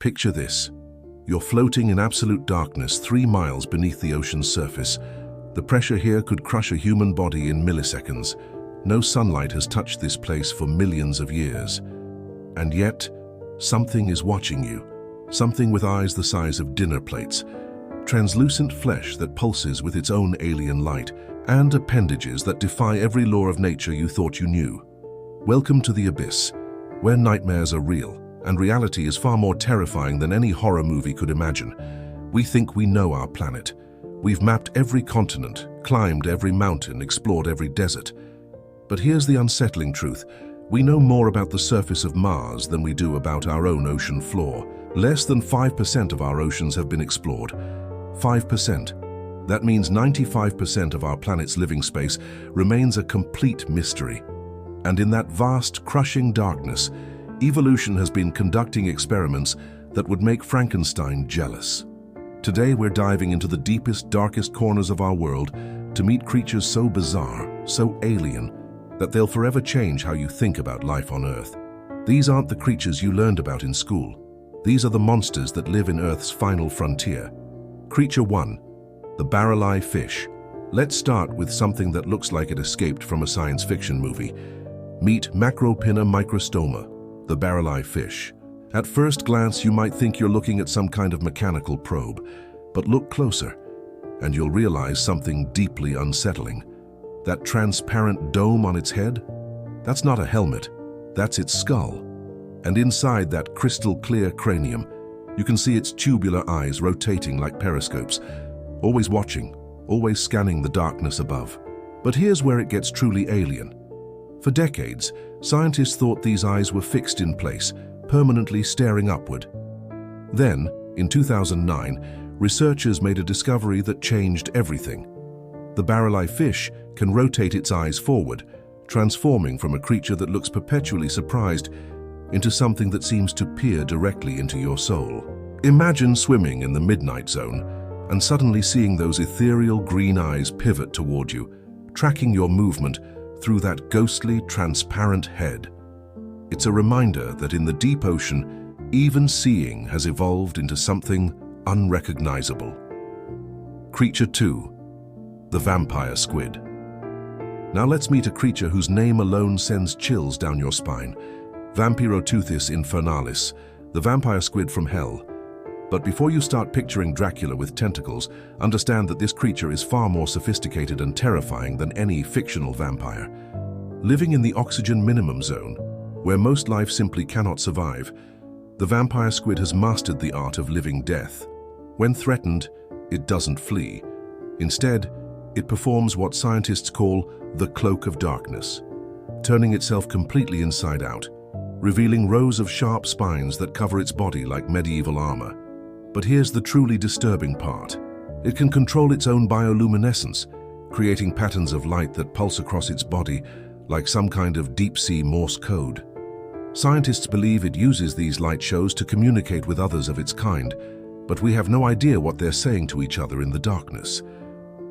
Picture this. You're floating in absolute darkness 3 miles beneath the ocean's surface. The pressure here could crush a human body in milliseconds. No sunlight has touched this place for millions of years. And yet, something is watching you. Something with eyes the size of dinner plates, translucent flesh that pulses with its own alien light, and appendages that defy every law of nature you thought you knew. Welcome to the abyss, where nightmares are real, and reality is far more terrifying than any horror movie could imagine. We think we know our planet. We've mapped every continent, climbed every mountain, explored every desert. But here's the unsettling truth. We know more about the surface of Mars than we do about our own ocean floor. Less than 5% of our oceans have been explored. 5%. That means 95% of our planet's living space remains a complete mystery. And in that vast, crushing darkness, evolution has been conducting experiments that would make Frankenstein jealous. Today we're diving into the deepest, darkest corners of our world to meet creatures so bizarre, so alien, that they'll forever change how you think about life on Earth. These aren't the creatures you learned about in school. These are the monsters that live in Earth's final frontier. Creature 1, the barrel-eye fish. Let's start with something that looks like it escaped from a science fiction movie. Meet Macropinna microstoma, the barrel-eye fish. At first glance, you might think you're looking at some kind of mechanical probe, but look closer, and you'll realize something deeply unsettling. That transparent dome on its head? That's not a helmet, that's its skull. And inside that crystal-clear cranium, you can see its tubular eyes rotating like periscopes, always watching, always scanning the darkness above. But here's where it gets truly alien. For decades, scientists thought these eyes were fixed in place, permanently staring upward. Then, in 2009, researchers made a discovery that changed everything. The barrel-eye fish can rotate its eyes forward, transforming from a creature that looks perpetually surprised into something that seems to peer directly into your soul. Imagine swimming in the midnight zone and suddenly seeing those ethereal green eyes pivot toward you, tracking your movement through that ghostly, transparent head. It's a reminder that in the deep ocean, even seeing has evolved into something unrecognizable. Creature 2, the vampire squid. Now let's meet a creature whose name alone sends chills down your spine. Vampiroteuthis infernalis, the vampire squid from hell. But before you start picturing Dracula with tentacles, understand that this creature is far more sophisticated and terrifying than any fictional vampire. Living in the oxygen minimum zone, where most life simply cannot survive, the vampire squid has mastered the art of living death. When threatened, it doesn't flee. Instead, it performs what scientists call the cloak of darkness, turning itself completely inside out, revealing rows of sharp spines that cover its body like medieval armor. But here's the truly disturbing part. It can control its own bioluminescence, creating patterns of light that pulse across its body like some kind of deep-sea Morse code. Scientists believe it uses these light shows to communicate with others of its kind, but we have no idea what they're saying to each other in the darkness.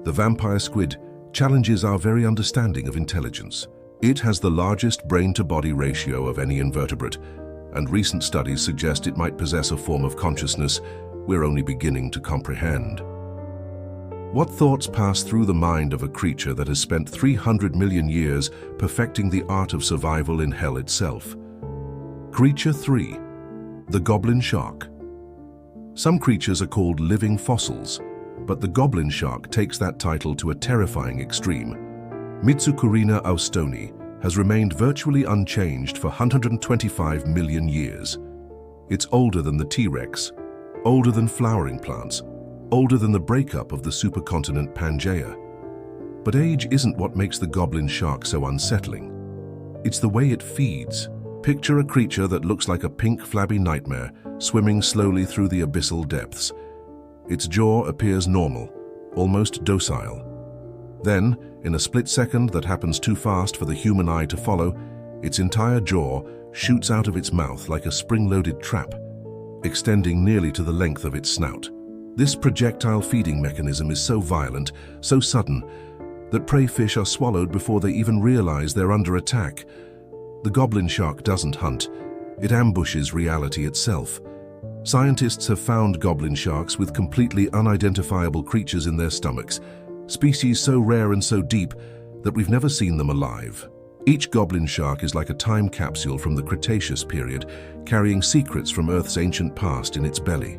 The vampire squid challenges our very understanding of intelligence. It has the largest brain-to-body ratio of any invertebrate, and recent studies suggest it might possess a form of consciousness we're only beginning to comprehend. What thoughts pass through the mind of a creature that has spent 300 million years perfecting the art of survival in hell itself? Creature 3, the goblin shark. Some creatures are called living fossils, but the goblin shark takes that title to a terrifying extreme. Mitsukurina austoni has remained virtually unchanged for 125 million years. It's older than the T-Rex, older than flowering plants, older than the breakup of the supercontinent Pangaea. But age isn't what makes the goblin shark so unsettling. It's the way it feeds. Picture a creature that looks like a pink, flabby nightmare swimming slowly through the abyssal depths. Its jaw appears normal, almost docile. Then, in a split second that happens too fast for the human eye to follow, its entire jaw shoots out of its mouth like a spring-loaded trap, extending nearly to the length of its snout. This projectile feeding mechanism is so violent, so sudden, that prey fish are swallowed before they even realize they're under attack. The goblin shark doesn't hunt, it ambushes reality itself. Scientists have found goblin sharks with completely unidentifiable creatures in their stomachs, species so rare and so deep that we've never seen them alive. Each goblin shark is like a time capsule from the Cretaceous period, carrying secrets from Earth's ancient past in its belly.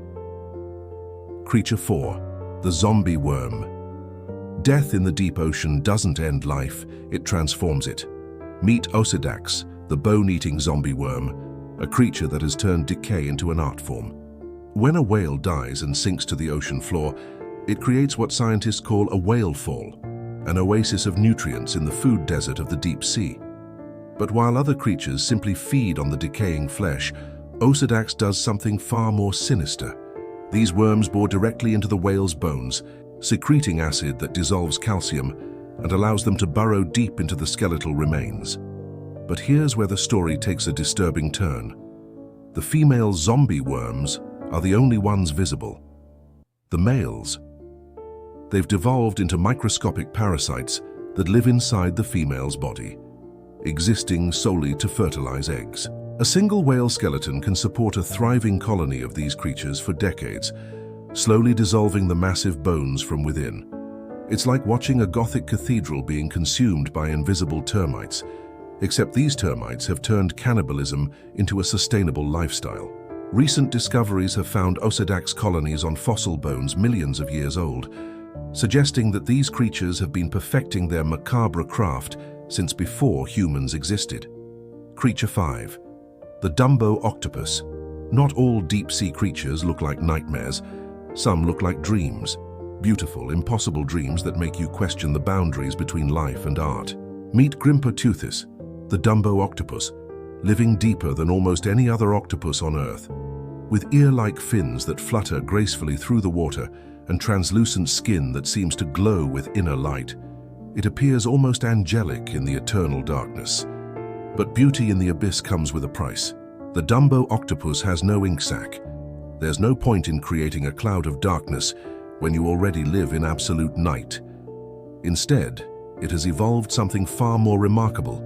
Creature 4. The zombie worm. Death in the deep ocean doesn't end life, it transforms it. Meet Osedax, the bone-eating zombie worm, a creature that has turned decay into an art form. When a whale dies and sinks to the ocean floor, it creates what scientists call a whale fall, an oasis of nutrients in the food desert of the deep sea. But while other creatures simply feed on the decaying flesh, Osedax does something far more sinister. These worms bore directly into the whale's bones, secreting acid that dissolves calcium and allows them to burrow deep into the skeletal remains. But here's where the story takes a disturbing turn. The female zombie worms are the only ones visible. The males. They've devolved into microscopic parasites that live inside the female's body, existing solely to fertilize eggs. A single whale skeleton can support a thriving colony of these creatures for decades, slowly dissolving the massive bones from within. It's like watching a Gothic cathedral being consumed by invisible termites, except these termites have turned cannibalism into a sustainable lifestyle. Recent discoveries have found Osedax colonies on fossil bones millions of years old, suggesting that these creatures have been perfecting their macabre craft since before humans existed. Creature 5. The Dumbo octopus. Not all deep-sea creatures look like nightmares. Some look like dreams. Beautiful, impossible dreams that make you question the boundaries between life and art. Meet Grimpoteuthis, the Dumbo octopus, living deeper than almost any other octopus on Earth. With ear-like fins that flutter gracefully through the water and translucent skin that seems to glow with inner light, it appears almost angelic in the eternal darkness. But beauty in the abyss comes with a price. The Dumbo octopus has no ink sac. There's no point in creating a cloud of darkness when you already live in absolute night. Instead, it has evolved something far more remarkable: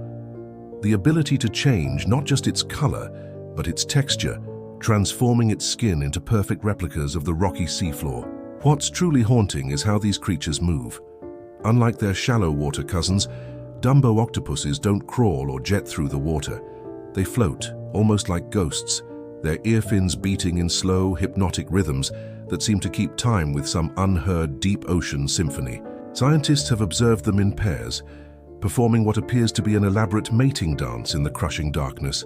the ability to change not just its color, but its texture, transforming its skin into perfect replicas of the rocky seafloor. What's truly haunting is how these creatures move. Unlike their shallow water cousins, Dumbo octopuses don't crawl or jet through the water. They float, almost like ghosts, their ear fins beating in slow, hypnotic rhythms that seem to keep time with some unheard deep ocean symphony. Scientists have observed them in pairs, performing what appears to be an elaborate mating dance in the crushing darkness.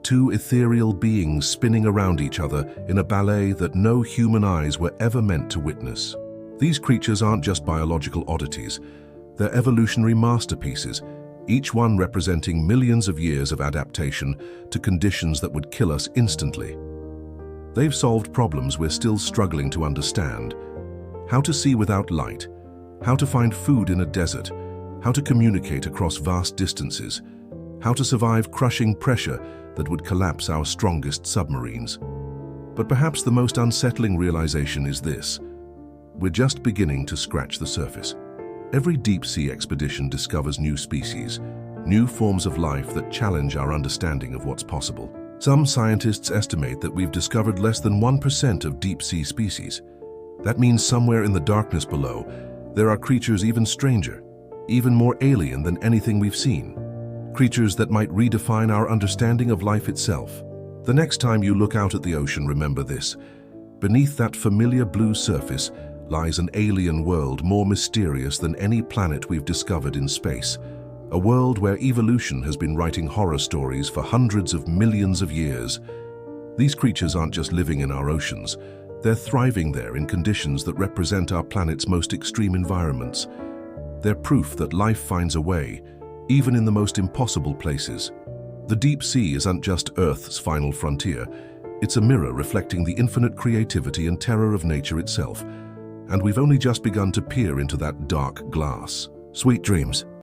Two ethereal beings spinning around each other in a ballet that no human eyes were ever meant to witness. These creatures aren't just biological oddities, they're evolutionary masterpieces, each one representing millions of years of adaptation to conditions that would kill us instantly. They've solved problems we're still struggling to understand: how to see without light, how to find food in a desert, how to communicate across vast distances, how to survive crushing pressure that would collapse our strongest submarines. But perhaps the most unsettling realization is this: we're just beginning to scratch the surface. Every deep-sea expedition discovers new species, new forms of life that challenge our understanding of what's possible. Some scientists estimate that we've discovered less than 1% of deep-sea species. That means somewhere in the darkness below, there are creatures even stranger, even more alien than anything we've seen. Creatures that might redefine our understanding of life itself. The next time you look out at the ocean, remember this: beneath that familiar blue surface lies an alien world more mysterious than any planet we've discovered in space. A world where evolution has been writing horror stories for hundreds of millions of years. These creatures aren't just living in our oceans, they're thriving there in conditions that represent our planet's most extreme environments. They're proof that life finds a way, even in the most impossible places. The deep sea isn't just Earth's final frontier, it's a mirror reflecting the infinite creativity and terror of nature itself. And we've only just begun to peer into that dark glass. Sweet dreams.